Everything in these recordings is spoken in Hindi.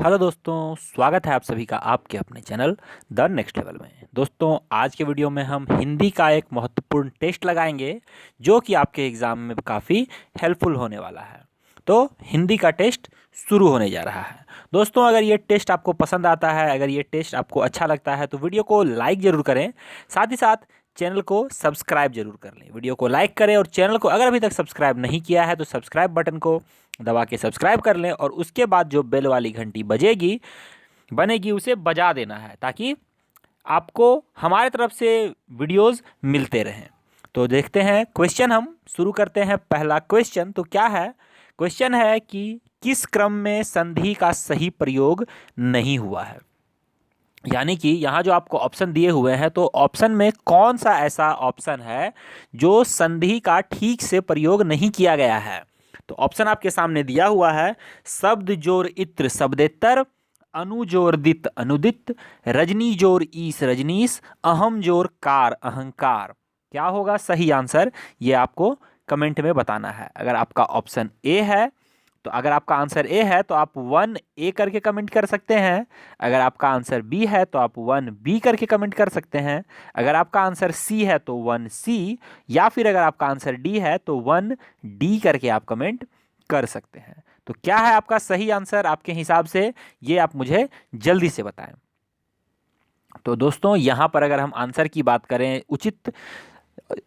हेलो दोस्तों, स्वागत है आप सभी का आपके अपने चैनल द नेक्स्ट लेवल में। दोस्तों, आज के वीडियो में हम हिंदी का एक महत्वपूर्ण टेस्ट लगाएंगे जो कि आपके एग्ज़ाम में काफ़ी हेल्पफुल होने वाला है। तो हिंदी का टेस्ट शुरू होने जा रहा है। दोस्तों, अगर ये टेस्ट आपको पसंद आता है, अगर ये टेस्ट आपको अच्छा लगता है तो वीडियो को लाइक ज़रूर करें। साथ ही साथ चैनल को सब्सक्राइब जरूर कर लें। वीडियो को लाइक करें और चैनल को अगर अभी तक सब्सक्राइब नहीं किया है तो सब्सक्राइब बटन को दबा के सब्सक्राइब कर लें और उसके बाद जो बेल वाली घंटी बनेगी उसे बजा देना है ताकि आपको हमारे तरफ से वीडियोस मिलते रहें। तो देखते हैं क्वेश्चन, हम शुरू करते हैं। पहला क्वेश्चन तो क्या है? क्वेश्चन है कि किस क्रम में संधि का सही प्रयोग नहीं हुआ है। यानी कि यहाँ जो आपको ऑप्शन दिए हुए हैं तो ऑप्शन में कौन सा ऐसा ऑप्शन है जो संधि का ठीक से प्रयोग नहीं किया गया है। तो ऑप्शन आपके सामने दिया हुआ है। शब्द जोर इत्र शब्देतर, अनु जोर दित अनुदित, रजनी जोर ईस रजनीश, अहम जोर कार अहंकार। क्या होगा सही आंसर, ये आपको कमेंट में बताना है। अगर आपका ऑप्शन ए है तो अगर आपका आंसर ए है तो आप 1A करके कमेंट कर सकते हैं। अगर आपका आंसर बी है तो आप 1B करके कमेंट कर सकते हैं। अगर आपका आंसर सी है तो 1C, या फिर अगर आपका आंसर डी है तो 1D करके आप कमेंट कर सकते हैं। तो क्या है आपका सही आंसर आपके हिसाब से, ये आप मुझे जल्दी से बताएं। तो दोस्तों, यहाँ पर अगर हम आंसर की बात करें, उचित,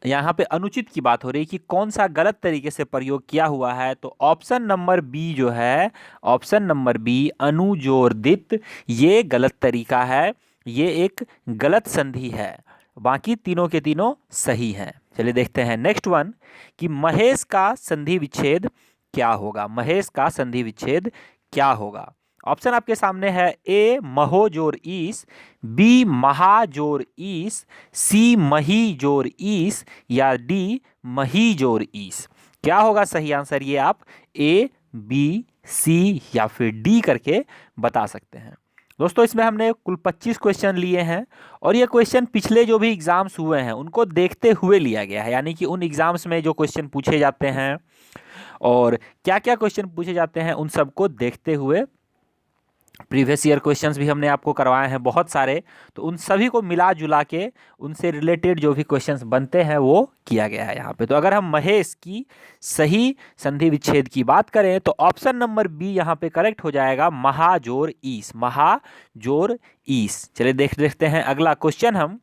यहाँ पे अनुचित की बात हो रही है कि कौन सा गलत तरीके से प्रयोग किया हुआ है। तो ऑप्शन नंबर बी जो है, ऑप्शन नंबर बी अनुजोरदित, ये गलत तरीका है। ये एक गलत संधि है। बाकी तीनों के तीनों सही हैं। चलिए देखते हैं नेक्स्ट वन कि महेश का संधि विच्छेद क्या होगा। महेश का संधि विच्छेद क्या होगा? ऑप्शन आपके सामने है। ए महो जोर ईस, बी महा जोर ईस, सी मही जोर ईस, या डी मही जोर ईस। क्या होगा सही आंसर, ये आप ए बी सी या फिर डी करके बता सकते हैं। दोस्तों, इसमें हमने कुल 25 क्वेश्चन लिए हैं और ये क्वेश्चन पिछले जो भी एग्जाम्स हुए हैं उनको देखते हुए लिया गया है। यानी कि उन एग्जाम्स में जो क्वेश्चन पूछे जाते हैं और क्या क्या क्वेश्चन पूछे जाते हैं उन सबको देखते हुए प्रीवियस ईयर क्वेश्चंस भी हमने आपको करवाए हैं बहुत सारे। तो उन सभी को मिला जुला के उनसे रिलेटेड जो भी क्वेश्चंस बनते हैं वो किया गया है यहाँ पे। तो अगर हम महेश की सही संधि विच्छेद की बात करें तो ऑप्शन नंबर बी यहाँ पे करेक्ट हो जाएगा, महाजोर ईस, महाजोर ईस। चलिए देखते हैं अगला क्वेश्चन हम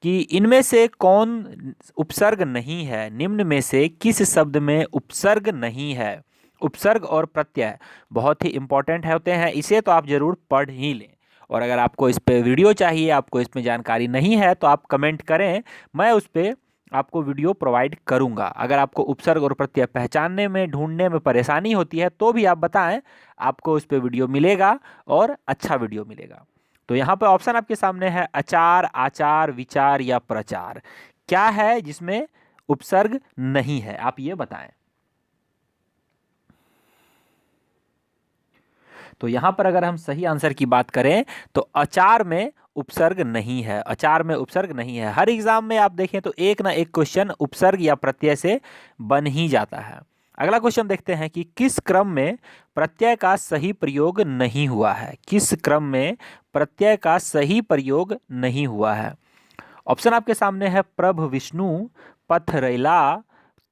कि इनमें से कौन उपसर्ग नहीं है, निम्न में से किस शब्द में उपसर्ग नहीं है। उपसर्ग और प्रत्यय बहुत ही इंपॉर्टेंट होते हैं, इसे तो आप जरूर पढ़ ही लें। और अगर आपको इस पे वीडियो चाहिए, आपको इसमें जानकारी नहीं है तो आप कमेंट करें, मैं उस पर आपको वीडियो प्रोवाइड करूंगा। अगर आपको उपसर्ग और प्रत्यय पहचानने में, ढूंढने में परेशानी होती है तो भी आप बताएं, आपको उस पर वीडियो मिलेगा और अच्छा वीडियो मिलेगा। तो यहाँ पे ऑप्शन आपके सामने है अचार, आचार, विचार या प्रचार। क्या है जिसमें उपसर्ग नहीं है, आप ये बताएं। तो यहाँ पर अगर हम सही आंसर की बात करें तो अचार में उपसर्ग नहीं है। अचार में उपसर्ग नहीं है। हर एग्जाम में आप देखें तो एक ना एक क्वेश्चन उपसर्ग या प्रत्यय से बन ही जाता है। अगला क्वेश्चन देखते हैं कि किस क्रम में प्रत्यय का सही प्रयोग नहीं हुआ है। किस क्रम में प्रत्यय का सही प्रयोग नहीं हुआ है। ऑप्शन आपके सामने है। प्रभ विष्णु, पथरैला,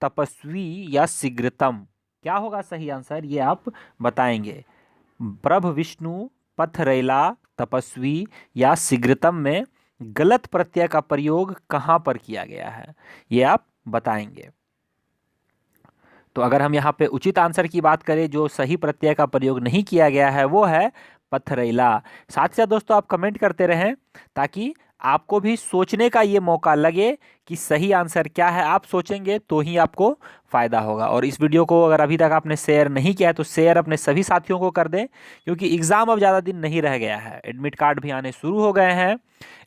तपस्वी या शीघ्रतम। क्या होगा सही आंसर, ये आप बताएंगे। प्रभ विष्णु, पथरैला, तपस्वी या शीघ्रतम में गलत प्रत्यय का प्रयोग कहाँ पर किया गया है, ये आप बताएंगे। तो अगर हम यहाँ पे उचित आंसर की बात करें, जो सही प्रत्यय का प्रयोग नहीं किया गया है वो है पथरैला। साथ ही साथ दोस्तों आप कमेंट करते रहें ताकि आपको भी सोचने का ये मौका लगे कि सही आंसर क्या है। आप सोचेंगे तो ही आपको फायदा होगा। और इस वीडियो को अगर अभी तक आपने शेयर नहीं किया है तो शेयर अपने सभी साथियों को कर दें, क्योंकि एग्ज़ाम अब ज़्यादा दिन नहीं रह गया है। एडमिट कार्ड भी आने शुरू हो गए हैं,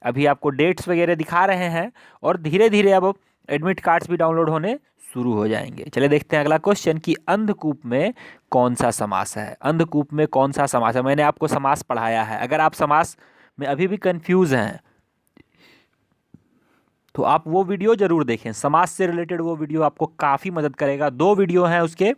अभी आपको डेट्स वगैरह दिखा रहे हैं और धीरे धीरे अब एडमिट कार्ड्स भी डाउनलोड होने शुरू हो जाएंगे। चलिए देखते हैं अगला क्वेश्चन कि अंधकूप में कौन सा समास है। अंधकूप में कौन सा समास है, मैंने आपको समास पढ़ाया है। अगर आप समास में अभी भी कंफ्यूज हैं तो आप वो वीडियो जरूर देखें, समास से रिलेटेड वो वीडियो आपको काफ़ी मदद करेगा। 2 वीडियो हैं उसके,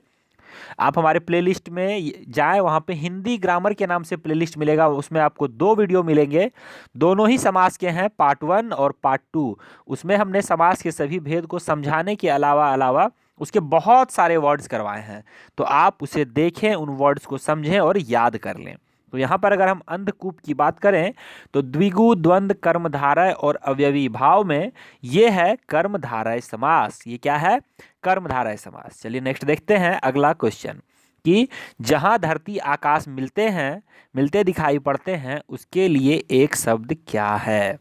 आप हमारे प्लेलिस्ट में जाएं, वहाँ पे हिंदी ग्रामर के नाम से प्लेलिस्ट मिलेगा, उसमें आपको 2 वीडियो मिलेंगे। दोनों ही समास के हैं, पार्ट 1 और पार्ट 2। उसमें हमने समास के सभी भेद को समझाने के अलावा अलावा उसके बहुत सारे वर्ड्स करवाए हैं। तो आप उसे देखें, उन वर्ड्स को समझें और याद कर लें। तो यहाँ पर अगर हम अंधकूप की बात करें तो द्विगु, द्वंद्व, कर्मधारय और अवयवी भाव में ये है कर्मधारय समास। ये क्या है? कर्मधारय समास। चलिए नेक्स्ट देखते हैं अगला क्वेश्चन कि जहाँ धरती आकाश मिलते दिखाई पड़ते हैं, उसके लिए एक शब्द क्या है?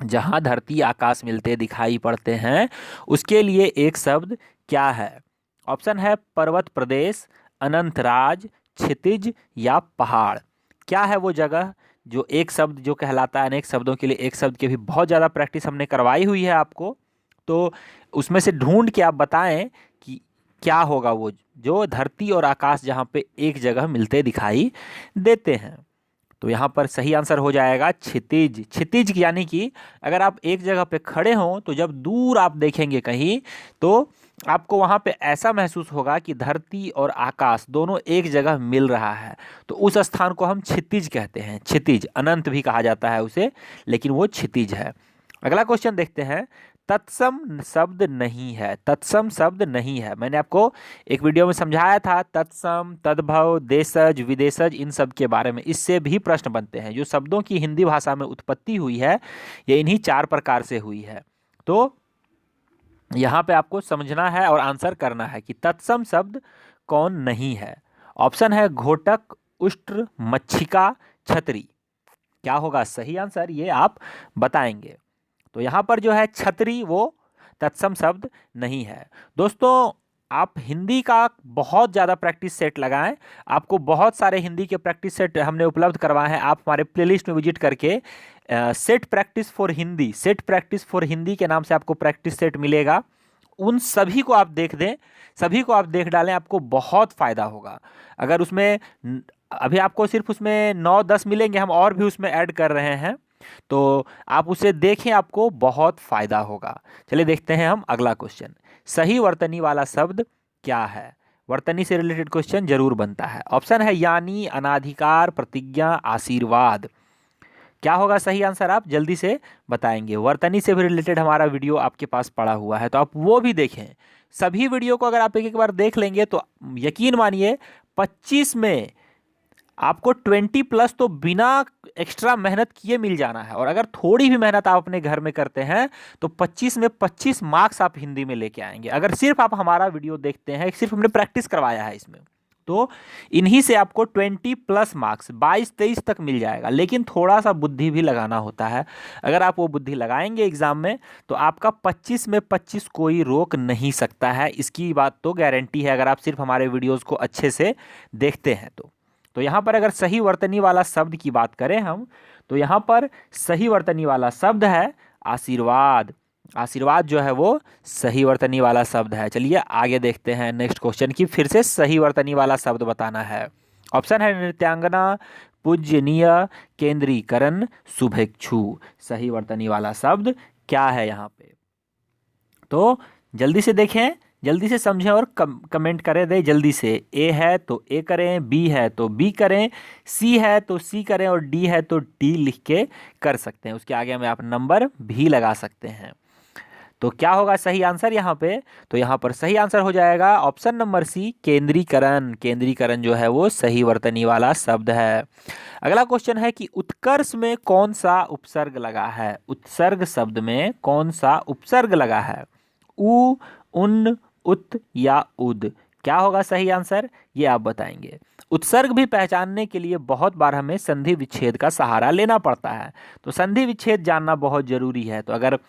जहाँ धरती आकाश मिलते दिखाई पड़ते हैं, उसके लिए एक शब्द क्या है? ऑप्शन है पर्वत प्रदेश, अनंतराज, क्षितिज या पहाड़। क्या है वो जगह जो एक शब्द जो कहलाता है? अनेक शब्दों के लिए एक शब्द की भी बहुत ज़्यादा प्रैक्टिस हमने करवाई हुई है आपको, तो उसमें से ढूंढ के आप बताएं कि क्या होगा वो जो धरती और आकाश जहाँ पे एक जगह मिलते दिखाई देते हैं। तो यहाँ पर सही आंसर हो जाएगा क्षितिज। क्षितिज यानी कि अगर आप एक जगह पे खड़े हों तो जब दूर आप देखेंगे कहीं, तो आपको वहाँ पे ऐसा महसूस होगा कि धरती और आकाश दोनों एक जगह मिल रहा है, तो उस स्थान को हम क्षितिज कहते हैं। क्षितिज, अनंत भी कहा जाता है उसे, लेकिन वो क्षितिज है। अगला क्वेश्चन देखते हैं। तत्सम शब्द नहीं है। तत्सम शब्द नहीं है, मैंने आपको एक वीडियो में समझाया था। तत्सम, तद्भव, देशज, विदेशज, इन सब के बारे में इससे भी प्रश्न बनते हैं। जो शब्दों की हिंदी भाषा में उत्पत्ति हुई है, ये इन्हीं 4 प्रकार से हुई है। तो यहाँ पे आपको समझना है और आंसर करना है कि तत्सम शब्द कौन नहीं है। ऑप्शन है घोटक, उष्ट्र, मच्छिका, छतरी। क्या होगा सही आंसर, ये आप बताएंगे। तो यहाँ पर जो है छतरी, वो तत्सम शब्द नहीं है। दोस्तों, आप हिंदी का बहुत ज़्यादा प्रैक्टिस सेट लगाएं। आपको बहुत सारे हिंदी के प्रैक्टिस सेट हमने उपलब्ध करवाए हैं। आप हमारे प्लेलिस्ट में विजिट करके set practice for Hindi, set practice for Hindi के नाम से आपको प्रैक्टिस सेट मिलेगा। उन सभी को आप देख दें, सभी को आप देख डालें, आपको बहुत फ़ायदा होगा। अगर उसमें अभी आपको सिर्फ उसमें 9-10 मिलेंगे, हम और भी उसमें ऐड कर रहे हैं, तो आप उसे देखें, आपको बहुत फायदा होगा। चलिए देखते हैं हम अगला क्वेश्चन। सही वर्तनी वाला शब्द क्या है? वर्तनी से रिलेटेड क्वेश्चन जरूर बनता है। ऑप्शन है यानी, अनाधिकार, प्रतिज्ञा, आशीर्वाद। क्या होगा सही आंसर, आप जल्दी से बताएंगे। वर्तनी से भी रिलेटेड हमारा वीडियो आपके पास पड़ा हुआ है, तो आप वो भी देखें। सभी वीडियो को अगर आप एक एक बार देख लेंगे तो यकीन मानिए 25 में आपको 20+ तो बिना एक्स्ट्रा मेहनत किए मिल जाना है। और अगर थोड़ी भी मेहनत आप अपने घर में करते हैं तो 25 में 25 मार्क्स आप हिंदी में लेके आएंगे। अगर सिर्फ आप हमारा वीडियो देखते हैं, सिर्फ हमने प्रैक्टिस करवाया है इसमें, तो इन्हीं से आपको 20+ मार्क्स 22-23 तक मिल जाएगा। लेकिन थोड़ा सा बुद्धि भी लगाना होता है। अगर आप वो बुद्धि लगाएंगे एग्जाम में, तो आपका 25 में 25 कोई रोक नहीं सकता है। इसकी बात तो गारंटी है, अगर आप सिर्फ हमारे वीडियोज़ को अच्छे से देखते हैं तो यहाँ पर अगर सही वर्तनी वाला शब्द की बात करें हम, तो यहाँ पर सही वर्तनी वाला शब्द है आशीर्वाद। आशीर्वाद जो है वो सही वर्तनी वाला शब्द है। चलिए आगे देखते हैं नेक्स्ट क्वेश्चन की। फिर से सही वर्तनी वाला शब्द बताना है। ऑप्शन है नृत्यांगना, पूजनीय, केंद्रीकरण, शुभेच्छु। सही वर्तनी वाला शब्द क्या है यहाँ पे? तो जल्दी से देखें, जल्दी से समझें और कमेंट करें दें जल्दी से। ए है तो ए करें, बी है तो बी करें, सी है तो सी करें, और डी है तो डी लिख के कर सकते हैं। उसके आगे में आप नंबर भी लगा सकते हैं। तो क्या होगा सही आंसर यहाँ पे? तो यहाँ पर सही आंसर हो जाएगा ऑप्शन नंबर सी, केंद्रीकरण। केंद्रीकरण जो है वो सही वर्तनी वाला शब्द है। अगला क्वेश्चन है कि उत्कर्ष में कौन सा उपसर्ग लगा है? उत्सर्ग शब्द में कौन सा उपसर्ग लगा है? उ, उन, उत या उद। क्या होगा सही आंसर, ये आप बताएंगे। उत्सर्ग भी पहचानने के लिए बहुत बार हमें संधि विच्छेद का सहारा लेना पड़ता है, तो संधि विच्छेद जानना बहुत जरूरी है। तो अगर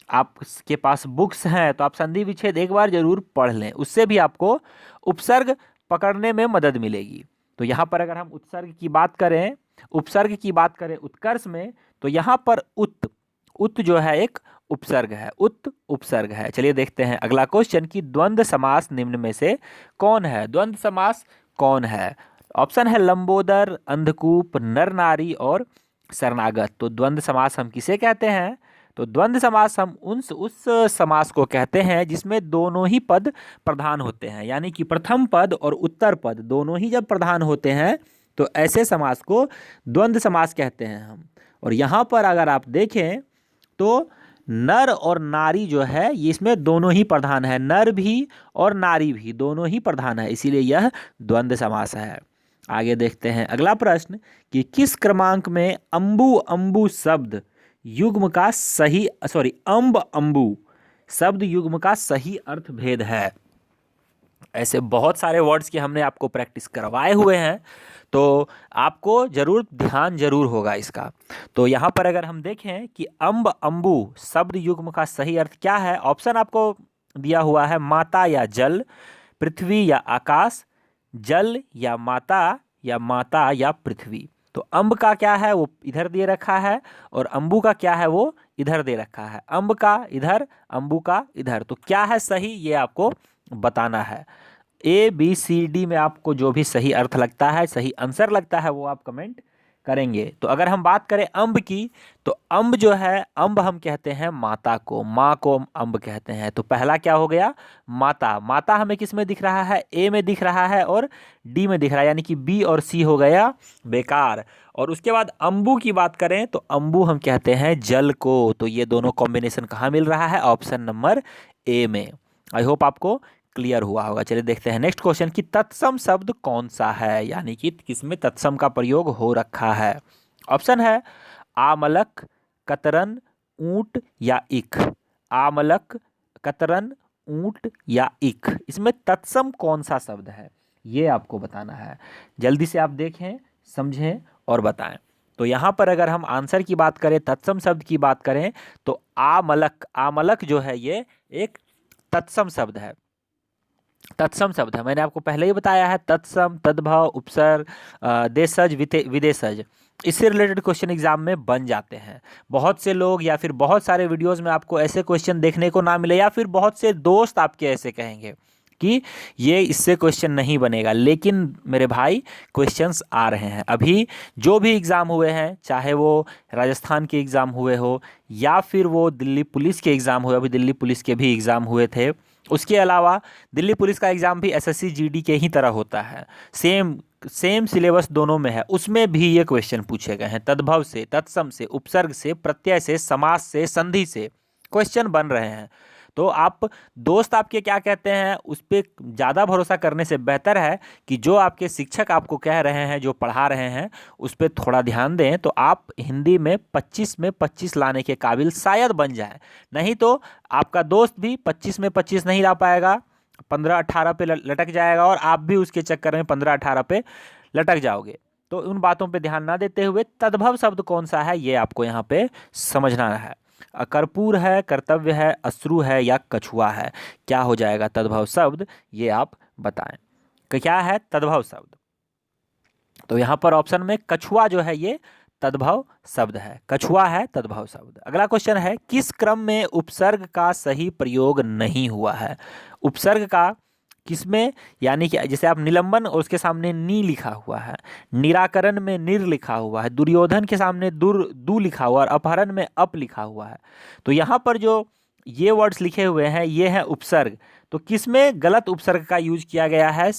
आपके पास बुक्स हैं तो आप संधि विच्छेद एक बार जरूर पढ़ लें, उससे भी आपको उपसर्ग पकड़ने में मदद मिलेगी। तो यहाँ पर अगर हम उत्सर्ग की बात करें, उपसर्ग की बात करें उत्कर्ष में, तो यहाँ पर उत जो है एक उपसर्ग है, उत उपसर्ग है। चलिए देखते हैं अगला क्वेश्चन कि द्वंद्व समास निम्न में से कौन है? द्वंद्व समास कौन है? ऑप्शन है लंबोदर, अंधकूप, नर नारी और शरणागत। तो द्वंद्व समास हम किसे कहते हैं? तो द्वंद्व समास हम उस समास को कहते हैं जिसमें दोनों ही पद प्रधान होते हैं, यानी कि प्रथम पद और उत्तर पद दोनों ही जब प्रधान होते हैं तो ऐसे समास को द्वंद्व समास कहते हैं हम। और यहाँ पर अगर आप देखें तो नर और नारी जो है ये इसमें दोनों ही प्रधान है, नर भी और नारी भी दोनों ही प्रधान है, इसीलिए यह द्वंद्व समास है। आगे देखते हैं अगला प्रश्न कि किस क्रमांक में अंबु अंबु शब्द युग्म का सही अंब अंबु शब्द युग्म का सही अर्थ भेद है। ऐसे बहुत सारे वर्ड्स की हमने आपको प्रैक्टिस करवाए हुए हैं, तो आपको जरूर ध्यान जरूर होगा इसका। तो यहाँ पर अगर हम देखें कि अंब अंबु शब्द युग्म का सही अर्थ क्या है, ऑप्शन आपको दिया हुआ है माता या जल, पृथ्वी या आकाश, जल या माता या पृथ्वी। तो अंब का क्या है वो इधर दे रखा है और अंबु का क्या है वो इधर दे रखा है, अंब का इधर अंबु का इधर। तो क्या है सही ये आपको बताना है। ABCD में आपको जो भी सही अर्थ लगता है, सही आंसर लगता है, वो आप कमेंट करेंगे। तो अगर हम बात करें अंब की, तो अंब जो है, अंब हम कहते हैं माता को, माँ को अंब कहते हैं। तो पहला क्या हो गया माता, माता हमें किस में दिख रहा है, A में दिख रहा है और D में दिख रहा है, यानी कि B और C हो गया बेकार। और उसके बाद अंबु की बात करें तो अंबु हम कहते हैं जल को। तो ये दोनों कॉम्बिनेशन कहाँ मिल रहा है, ऑप्शन नंबर A में। आई होप आपको क्लियर हुआ होगा। चलिए देखते हैं नेक्स्ट क्वेश्चन कि तत्सम शब्द कौन सा है, यानी कि किसमें तत्सम का प्रयोग हो रखा है। ऑप्शन है आमलक, कतरन, ऊंट या इख। आमलक, कतरन, ऊंट या इख, इसमें तत्सम कौन सा शब्द है ये आपको बताना है। जल्दी से आप देखें, समझें और बताएं। तो यहाँ पर अगर हम आंसर की बात करें, तत्सम शब्द की बात करें, तो आमलक, आमलक जो है ये एक तत्सम शब्द है, तत्सम शब्द है। मैंने आपको पहले ही बताया है तत्सम, तद्भव, उपसर्ग, देशज, विदेशज, इससे रिलेटेड क्वेश्चन एग्जाम में बन जाते हैं। बहुत से लोग या फिर बहुत सारे वीडियोस में आपको ऐसे क्वेश्चन देखने को ना मिले, या फिर बहुत से दोस्त आपके ऐसे कहेंगे कि ये इससे क्वेश्चन नहीं बनेगा। लेकिन मेरे भाई क्वेश्चंस आ रहे हैं। अभी जो भी एग्ज़ाम हुए हैं, चाहे वो राजस्थान के एग्ज़ाम हुए हो या फिर वो दिल्ली पुलिस के एग्ज़ाम हुए, अभी दिल्ली पुलिस के भी एग्ज़ाम हुए थे। उसके अलावा दिल्ली पुलिस का एग्ज़ाम भी SSC GD के ही तरह होता है, सेम सिलेबस दोनों में है। उसमें भी ये क्वेश्चन पूछे गए हैं, तद्भव से, तत्सम से, उपसर्ग से, प्रत्यय से, समास से, संधि से क्वेश्चन बन रहे हैं। तो आप दोस्त आपके क्या कहते हैं उस पर ज़्यादा भरोसा करने से बेहतर है कि जो आपके शिक्षक आपको कह रहे हैं, जो पढ़ा रहे हैं, उस पर थोड़ा ध्यान दें, तो आप हिंदी में 25 में 25 लाने के काबिल शायद बन जाए। नहीं तो आपका दोस्त भी 25 में 25 नहीं ला पाएगा, 15-18 पे लटक जाएगा और आप भी उसके चक्कर में 15-18 पे लटक जाओगे। तो उन बातों पे ध्यान ना देते हुए तद्भव शब्द कौन सा है ये आपको यहाँ पे समझना है। कर्पूर है, कर्तव्य है, अश्रु है या कछुआ है, क्या हो जाएगा तद्भव शब्द ये आप बताएं कि क्या है तद्भव शब्द। तो यहाँ पर ऑप्शन में कछुआ जो है ये तद्भव शब्द है, कछुआ है तद्भव शब्द। अगला क्वेश्चन है किस क्रम में उपसर्ग का सही प्रयोग नहीं हुआ है। उपसर्ग का किसमें, यानी कि जैसे आप निलंबन और उसके सामने नी लिखा हुआ है, निराकरण में निर लिखा हुआ है, दुर्योधन के सामने दू लिखा हुआ और अपहरण में अप लिखा हुआ है। तो यहाँ पर जो ये वर्ड्स लिखे हुए हैं ये हैं उपसर्ग। तो किसमें गलत उपसर्ग का यूज किया गया है,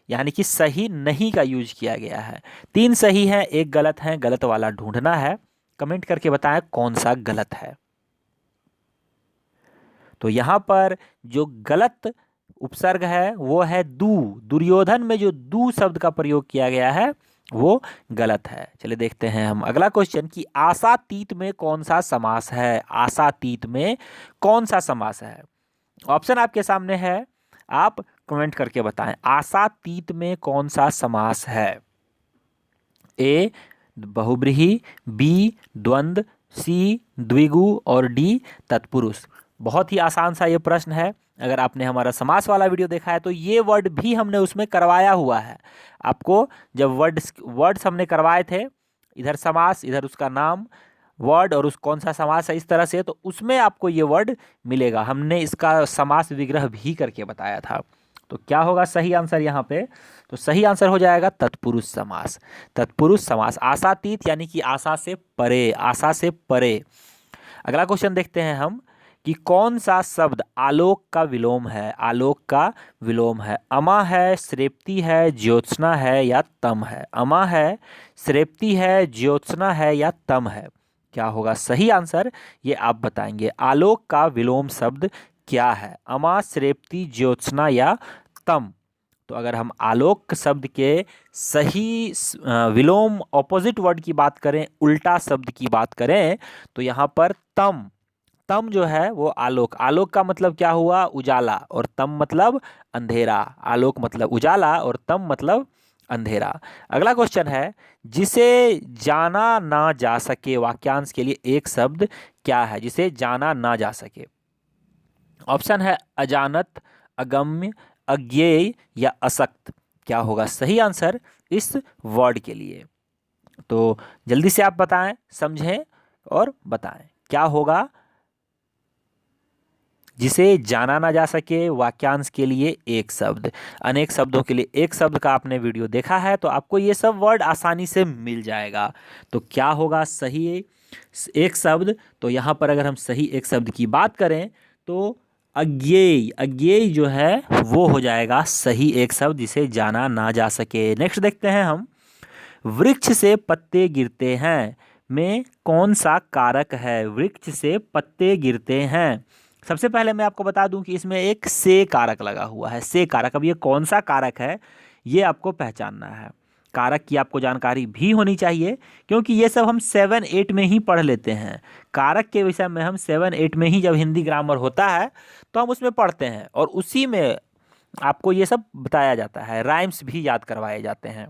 यानी कि सही नहीं का यूज किया गया है। 3 सही है, 1 गलत है, गलत वाला ढूंढना है। कमेंट करके बताएं कौन सा गलत है। तो यहाँ पर जो गलत उपसर्ग है वो है दू। दुर्योधन में जो दू शब्द का प्रयोग किया गया है वो गलत है। चलिए देखते हैं हम अगला क्वेश्चन कि आशातीत में कौन सा समास है। आशातीत में कौन सा समास है, ऑप्शन आपके सामने है, आप कमेंट करके बताएं आशातीत में कौन सा समास है। ए बहुब्रीहि, बी द्वंद्व, सी द्विगु और डी तत्पुरुष। बहुत ही आसान सा ये प्रश्न है। अगर आपने हमारा समास वाला वीडियो देखा है तो ये वर्ड भी हमने उसमें करवाया हुआ है। आपको जब वर्ड्स हमने करवाए थे, इधर समास, इधर उसका नाम, वर्ड और उस कौन सा समास है इस तरह से, तो उसमें आपको ये वर्ड मिलेगा। हमने इसका समास विग्रह भी करके बताया था। तो क्या होगा सही आंसर यहाँ पे, तो सही आंसर हो जाएगा तत्पुरुष समास। तत्पुरुष समास, आशातीत यानी कि आशा से परे, आशा से परे। अगला क्वेश्चन देखते हैं हम कि कौन सा शब्द आलोक का विलोम है। आलोक का विलोम है, अमा है, श्रेप्ती है, ज्योत्सना है या तम है। अमा है, श्रेप्ती है, ज्योत्सना है या तम है। क्या होगा सही आंसर, ये आप बताएंगे। आलोक का विलोम शब्द क्या है, अमा, श्रेप्ती, ज्योत्सना या तम। तो अगर हम आलोक शब्द के सही विलोम ऑपोजिट वर्ड की बात करें, उल्टा शब्द की बात करें, तो यहाँ पर तम, तम जो है वो आलोक, आलोक का मतलब क्या हुआ, उजाला, और तम मतलब अंधेरा। आलोक मतलब उजाला और तम मतलब अंधेरा। अगला क्वेश्चन है, जिसे जाना ना जा सके, वाक्यांश के लिए एक शब्द क्या है जिसे जाना ना जा सके। ऑप्शन है अजानत, अगम्य, अज्ञेय या असक्त। क्या होगा सही आंसर इस वर्ड के लिए। तो जल्दी से आप बताएं, समझें और बताएं क्या होगा। जिसे जाना ना जा सके, वाक्यांश के लिए एक शब्द, अनेक शब्दों के लिए एक शब्द का आपने वीडियो देखा है तो आपको ये सब वर्ड आसानी से मिल जाएगा। तो क्या होगा सही एक शब्द, तो यहाँ पर अगर हम सही एक शब्द की बात करें तो अज्ञेय, अज्ञेय जो है वो हो जाएगा सही एक शब्द जिसे जाना ना जा सके। नेक्स्ट देखते हैं हम, वृक्ष से पत्ते गिरते हैं में कौन सा कारक है। वृक्ष से पत्ते गिरते हैं, सबसे पहले मैं आपको बता दूं कि इसमें एक से कारक लगा हुआ है, से कारक। अब ये कौन सा कारक है ये आपको पहचानना है। कारक की आपको जानकारी भी होनी चाहिए क्योंकि ये सब हम 7-8 में ही पढ़ लेते हैं। कारक के विषय में हम 7-8 में ही जब हिंदी ग्रामर होता है तो हम उसमें पढ़ते हैं और उसी में आपको ये सब बताया जाता है, राइम्स भी याद करवाए जाते हैं।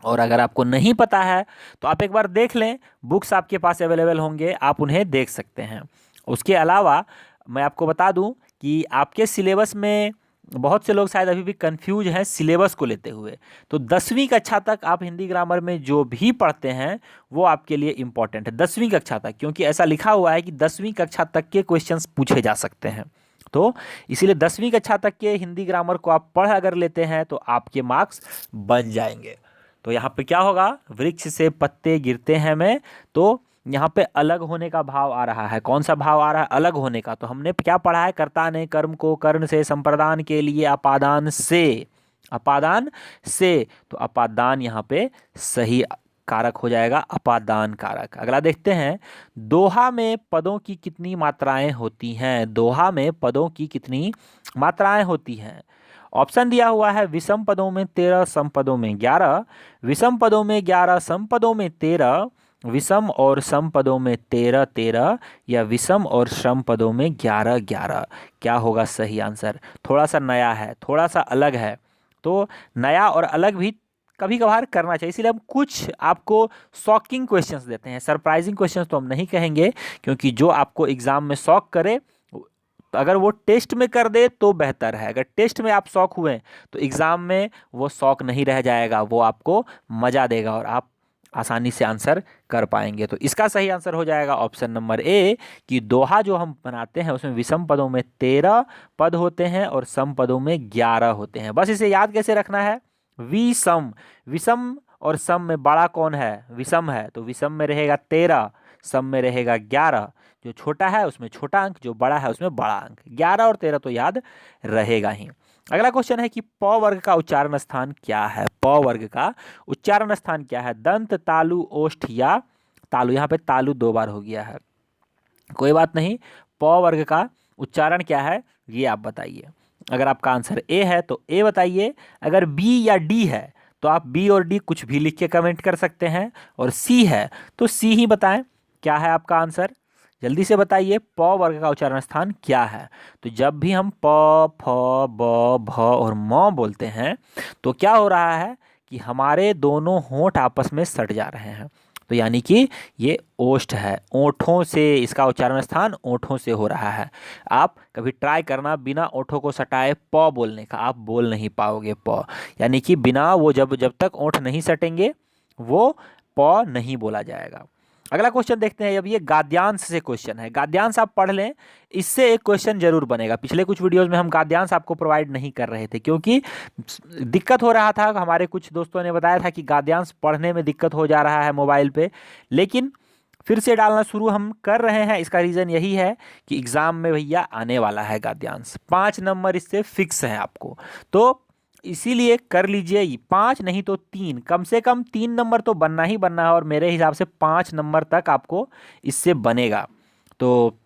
और अगर आपको नहीं पता है तो आप एक बार देख लें, बुक्स आपके पास अवेलेबल होंगे, आप उन्हें देख सकते हैं। उसके अलावा मैं आपको बता दूं कि आपके सिलेबस में बहुत से लोग शायद अभी भी कंफ्यूज हैं सिलेबस को लेते हुए। तो 10वीं कक्षा तक आप हिंदी ग्रामर में जो भी पढ़ते हैं वो आपके लिए इम्पॉर्टेंट है, 10वीं कक्षा तक, क्योंकि ऐसा लिखा हुआ है कि 10वीं कक्षा तक के क्वेश्चंस पूछे जा सकते हैं। तो इसीलिए 10वीं कक्षा तक के हिंदी ग्रामर को आप पढ़ अगर लेते हैं तो आपके मार्क्स बन जाएंगे। तो यहाँ पे क्या होगा, वृक्ष से पत्ते गिरते हैं में, तो यहाँ पे अलग होने का भाव आ रहा है। कौन सा भाव आ रहा है, अलग होने का। तो हमने क्या पढ़ा है, कर्ता ने कर्म को कर्ण से संप्रदान के लिए अपादान से, अपादान से, तो अपादान यहाँ पे सही कारक हो जाएगा, अपादान कारक। अगला देखते हैं, दोहा में पदों की कितनी मात्राएं होती हैं। दोहा में पदों की कितनी मात्राएं होती हैं। ऑप्शन दिया हुआ है, विषम पदों में 13, सम पदों में 11, विषम पदों में 11, सम पदों में 13, विषम और सम पदों में 13-13 या विषम और सम पदों में 11-11। क्या होगा सही आंसर। थोड़ा सा नया है, थोड़ा सा अलग है, तो नया और अलग भी कभी कभार करना चाहिए। इसीलिए हम कुछ आपको शॉकिंग क्वेश्चंस देते हैं, सरप्राइजिंग क्वेश्चंस तो हम नहीं कहेंगे, क्योंकि जो आपको एग्जाम में शॉक करे, तो अगर वो टेस्ट में कर दे तो बेहतर है। अगर टेस्ट में आप शॉक हुए तो एग्जाम में वो शॉक नहीं रह जाएगा, वो आपको मजा देगा और आप आसानी से आंसर कर पाएंगे। तो इसका सही आंसर हो जाएगा ऑप्शन नंबर ए, कि दोहा जो हम बनाते हैं उसमें विषम पदों में 13 पद होते हैं और सम पदों में 11 होते हैं। बस इसे याद कैसे रखना है, विषम, विषम और सम में बड़ा कौन है, विषम है, तो विषम में रहेगा 13, सम में रहेगा 11। जो छोटा है उसमें छोटा अंक, जो बड़ा है उसमें बड़ा अंक। 11 और 13 तो याद रहेगा ही। अगला क्वेश्चन है कि प वर्ग का उच्चारण स्थान क्या है। प वर्ग का उच्चारण स्थान क्या है, दंत, तालु, ओष्ठ या तालु। यहाँ पे तालु 2 बार हो गया है, कोई बात नहीं। प वर्ग का उच्चारण क्या है ये आप बताइए। अगर आपका आंसर ए है तो ए बताइए, अगर बी या डी है तो आप बी और डी कुछ भी लिख के कमेंट कर सकते हैं, और सी है तो सी ही बताएं। क्या है आपका आंसर, जल्दी से बताइए। प वर्ग का उच्चारण स्थान क्या है। तो जब भी हम प, फ, ब, भ और म बोलते हैं तो क्या हो रहा है कि हमारे दोनों होंठ आपस में सट जा रहे हैं, तो यानी कि ये ओष्ठ है। ओंठों से, इसका उच्चारण स्थान ओंठों से हो रहा है। आप कभी ट्राई करना बिना ओंठों को सटाए प बोलने का, आप बोल नहीं पाओगे प, यानी कि बिना वो जब तक ओंठ नहीं सटेंगे वो प नहीं बोला जाएगा। अगला क्वेश्चन देखते हैं। अब ये गाद्यांश से क्वेश्चन है, गाद्यांश आप पढ़ लें, इससे एक क्वेश्चन जरूर बनेगा। पिछले कुछ वीडियोस में हम गाद्यांश आपको प्रोवाइड नहीं कर रहे थे क्योंकि दिक्कत हो रहा था। हमारे कुछ दोस्तों ने बताया था कि गाद्यांश पढ़ने में दिक्कत हो जा रहा है मोबाइल पे, लेकिन फिर से डालना शुरू हम कर रहे हैं। इसका रीज़न यही है कि एग्ज़ाम में भैया आने वाला है गद्यांश, 5 नंबर इससे फिक्स है आपको, तो इसीलिए कर लीजिए। 5 नहीं तो 3, कम से कम 3 नंबर तो बनना ही बनना है, और मेरे हिसाब से 5 नंबर तक आपको इससे बनेगा। तो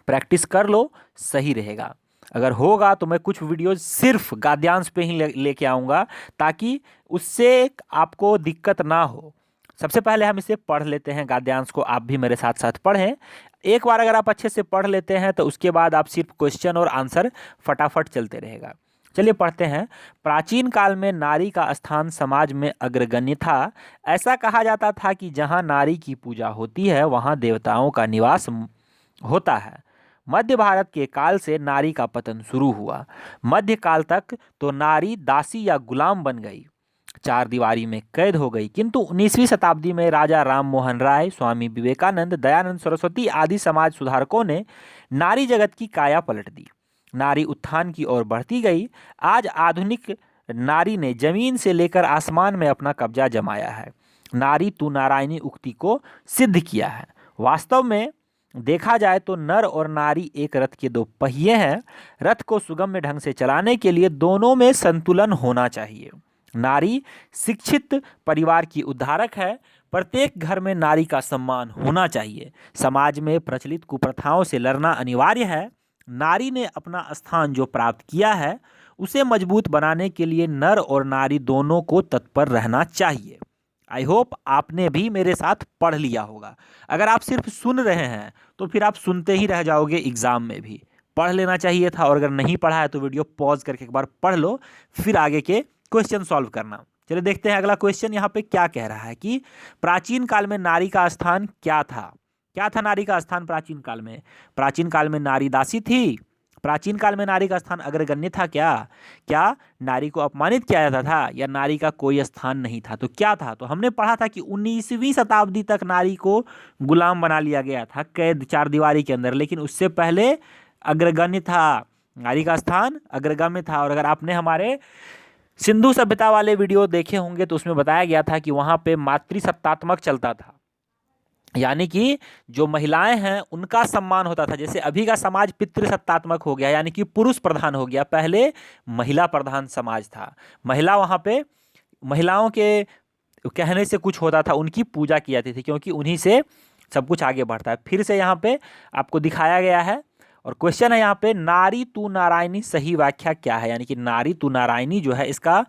प्रैक्टिस कर लो, सही रहेगा। अगर होगा तो मैं कुछ वीडियो सिर्फ गद्यांश पे ही लेके आऊँगा, ताकि उससे आपको दिक्कत ना हो। सबसे पहले हम इसे पढ़ लेते हैं गद्यांश को, आप भी मेरे साथ साथ पढ़ें। एक बार अगर आप अच्छे से पढ़ लेते हैं तो उसके बाद आप सिर्फ क्वेश्चन और आंसर फटाफट चलते रहेगा। चलिए पढ़ते हैं। प्राचीन काल में नारी का स्थान समाज में अग्रगण्य था। ऐसा कहा जाता था कि जहाँ नारी की पूजा होती है वहाँ देवताओं का निवास होता है। मध्य भारत के काल से नारी का पतन शुरू हुआ। मध्य काल तक तो नारी दासी या गुलाम बन गई, चार दीवारी में कैद हो गई। किंतु 19वीं शताब्दी में राजा राम मोहन राय, स्वामी विवेकानंद, दयानंद सरस्वती आदि समाज सुधारकों ने नारी जगत की काया पलट दी। नारी उत्थान की ओर बढ़ती गई। आज आधुनिक नारी ने जमीन से लेकर आसमान में अपना कब्जा जमाया है। नारी तू नारायणी उक्ति को सिद्ध किया है। वास्तव में देखा जाए तो नर और नारी एक रथ के दो पहिए हैं। रथ को सुगम्य ढंग से चलाने के लिए दोनों में संतुलन होना चाहिए। नारी शिक्षित परिवार की उद्धारक है। प्रत्येक घर में नारी का सम्मान होना चाहिए। समाज में प्रचलित कुप्रथाओं से लड़ना अनिवार्य है। नारी ने अपना स्थान जो प्राप्त किया है उसे मजबूत बनाने के लिए नर और नारी दोनों को तत्पर रहना चाहिए। आई होप आपने भी मेरे साथ पढ़ लिया होगा। अगर आप सिर्फ सुन रहे हैं तो फिर आप सुनते ही रह जाओगे, एग्जाम में भी पढ़ लेना चाहिए था। और अगर नहीं पढ़ा है तो वीडियो पॉज करके एक बार पढ़ लो, फिर आगे के क्वेश्चन सॉल्व करना। चलिए देखते हैं अगला क्वेश्चन यहाँ पे क्या कह रहा है कि प्राचीन काल में नारी का स्थान क्या था। क्या था नारी का स्थान प्राचीन काल में? प्राचीन काल में नारी दासी थी। प्राचीन काल में नारी का स्थान अग्रगण्य था क्या? क्या नारी को अपमानित किया जाता था या नारी का कोई स्थान नहीं था? तो क्या था? तो हमने पढ़ा था कि 19वीं शताब्दी तक नारी को गुलाम बना लिया गया था, कैद चार दीवारी के अंदर, लेकिन उससे पहले अग्रगण्य था, नारी का स्थान अग्रगण्य था। और अगर आपने हमारे सिंधु सभ्यता वाले वीडियो देखे होंगे तो उसमें बताया गया था कि वहाँ पे मातृसत्तात्मक चलता था, यानी कि जो महिलाएं हैं उनका सम्मान होता था। जैसे अभी का समाज पितृसत्तात्मक हो गया, यानी कि पुरुष प्रधान हो गया। पहले महिला प्रधान समाज था। महिला वहाँ पे महिलाओं के कहने से कुछ होता था, उनकी पूजा की जाती थी, क्योंकि उन्हीं से सब कुछ आगे बढ़ता है। फिर से यहाँ पे आपको दिखाया गया है और क्वेश्चन है यहाँ पे, नारी तू नारायणी सही व्याख्या क्या है? यानी कि नारी तू नारायणी जो है इसका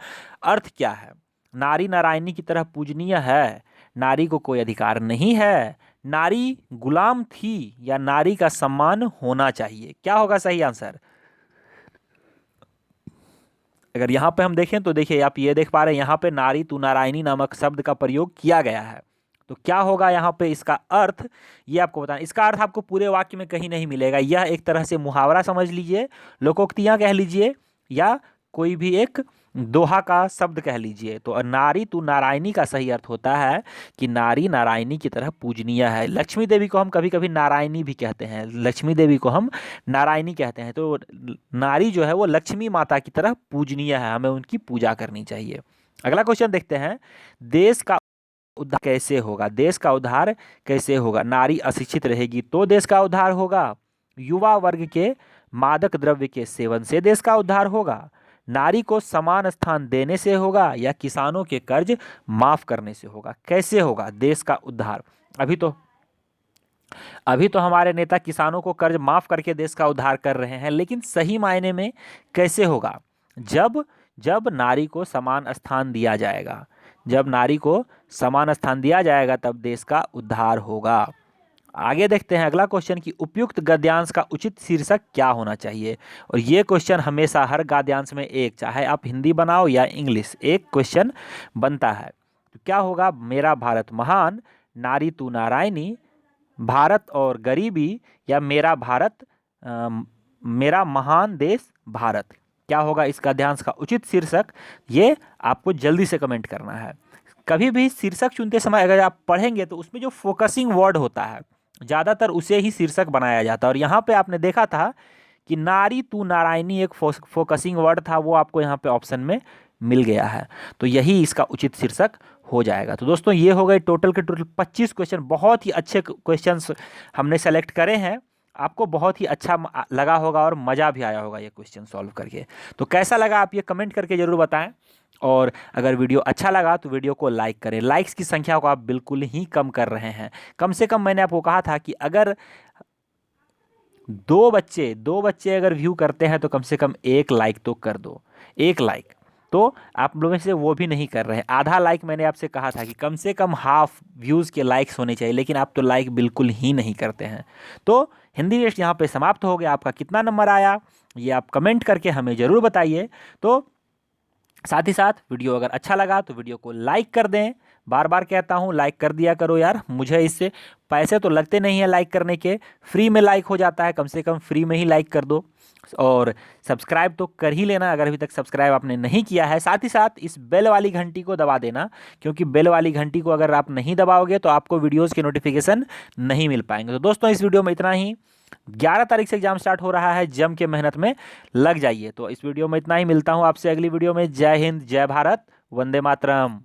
अर्थ क्या है? नारी नारायणी की तरह पूजनीय है, नारी को कोई अधिकार नहीं है, नारी गुलाम थी, या नारी का सम्मान होना चाहिए? क्या होगा सही आंसर? अगर यहाँ पे हम देखें तो देखिए, आप ये देख पा रहे हैं यहाँ पे नारी तू नारायणी नामक शब्द का प्रयोग किया गया है। तो क्या होगा यहाँ पे इसका अर्थ, ये आपको बताना। इसका अर्थ आपको पूरे वाक्य में कहीं नहीं मिलेगा। यह एक तरह से मुहावरा समझ लीजिए, लोकोक्तियाँ कह लीजिए, या कोई भी एक दोहा का शब्द कह लीजिए। तो नारी तू नारायणी का सही अर्थ होता है कि नारी नारायणी की तरह पूजनीय है। लक्ष्मी देवी को हम कभी कभी नारायणी भी कहते हैं, लक्ष्मी देवी को हम नारायणी कहते हैं। तो नारी जो है वो लक्ष्मी माता की तरह पूजनीय है, हमें उनकी पूजा करनी चाहिए। अगला क्वेश्चन देखते हैं, देश का उद्धार कैसे होगा? देश का उद्धार कैसे होगा? नारी अशिक्षित रहेगी तो देश का उद्धार होगा। युवा वर्ग के मादक द्रव्य के सेवन से देश का उद्धार होगा। नारी को समान स्थान देने से होगा, या किसानों के कर्ज माफ करने से होगा? कैसे होगा देश का उद्धार? अभी तो हमारे नेता किसानों को कर्ज माफ करके देश का उद्धार कर रहे हैं, लेकिन सही मायने में कैसे होगा? जब नारी को समान स्थान दिया जाएगा, जब नारी को समान स्थान दिया जाएगा तब देश का उद्धार होगा। आगे देखते हैं अगला क्वेश्चन कि उपयुक्त गद्यांश का उचित शीर्षक क्या होना चाहिए? और ये क्वेश्चन हमेशा हर गद्यांश में एक, चाहे आप हिंदी बनाओ या इंग्लिश, एक क्वेश्चन बनता है। तो क्या होगा? मेरा भारत महान, नारी तू नारायणी, भारत और गरीबी, या मेरा भारत मेरा महान देश भारत? क्या होगा इस गद्यांश का उचित शीर्षक? ये आपको जल्दी से कमेंट करना है। कभी भी शीर्षक चुनते समय अगर आप पढ़ेंगे तो उसमें जो फोकसिंग वर्ड होता है ज़्यादातर उसे ही शीर्षक बनाया जाता है। और यहाँ पे आपने देखा था कि नारी तू नारायणी एक फोकसिंग वर्ड था, वो आपको यहाँ पे ऑप्शन में मिल गया है। तो यही इसका उचित शीर्षक हो जाएगा। तो दोस्तों ये हो गए टोटल के टोटल 25 क्वेश्चन, बहुत ही अच्छे क्वेश्चंस हमने सेलेक्ट करे हैं। आपको बहुत ही अच्छा लगा होगा और मज़ा भी आया होगा ये क्वेश्चन सॉल्व करके। तो कैसा लगा आप ये कमेंट करके ज़रूर बताएं। और अगर वीडियो अच्छा लगा तो वीडियो को लाइक करें। लाइक्स की संख्या को आप बिल्कुल ही कम कर रहे हैं। कम से कम मैंने आपको कहा था कि अगर दो बच्चे अगर व्यू करते हैं तो कम से कम एक लाइक तो कर दो, एक लाइक। तो आप लोगों में से वो भी नहीं कर रहे हैं। आधा लाइक मैंने आपसे कहा था कि कम से कम हाफ व्यूज़ के लाइक्स होने चाहिए, लेकिन आप तो लाइक बिल्कुल ही नहीं करते हैं। तो हिंदी टेस्ट यहाँ पे समाप्त हो गया। आपका कितना नंबर आया ये आप कमेंट करके हमें ज़रूर बताइए। तो साथ ही साथ वीडियो अगर अच्छा लगा तो वीडियो को लाइक कर दें। बार बार कहता हूँ लाइक कर दिया करो यार, मुझे इससे पैसे तो लगते नहीं है लाइक करने के, फ्री में लाइक हो जाता है। कम से कम फ्री में ही लाइक कर दो। और सब्सक्राइब तो कर ही लेना अगर अभी तक सब्सक्राइब आपने नहीं किया है। साथ ही साथ इस बेल वाली घंटी को दबा देना, क्योंकि बेल वाली घंटी को अगर आप नहीं दबाओगे तो आपको वीडियोज़ के नोटिफिकेशन नहीं मिल पाएंगे। तो दोस्तों इस वीडियो में इतना ही। 11 तारीख से एग्जाम स्टार्ट हो रहा है, जम के मेहनत में लग जाइए। तो इस वीडियो में इतना ही, मिलता हूँ आपसे अगली वीडियो में। जय हिंद, जय भारत, वंदे मातरम।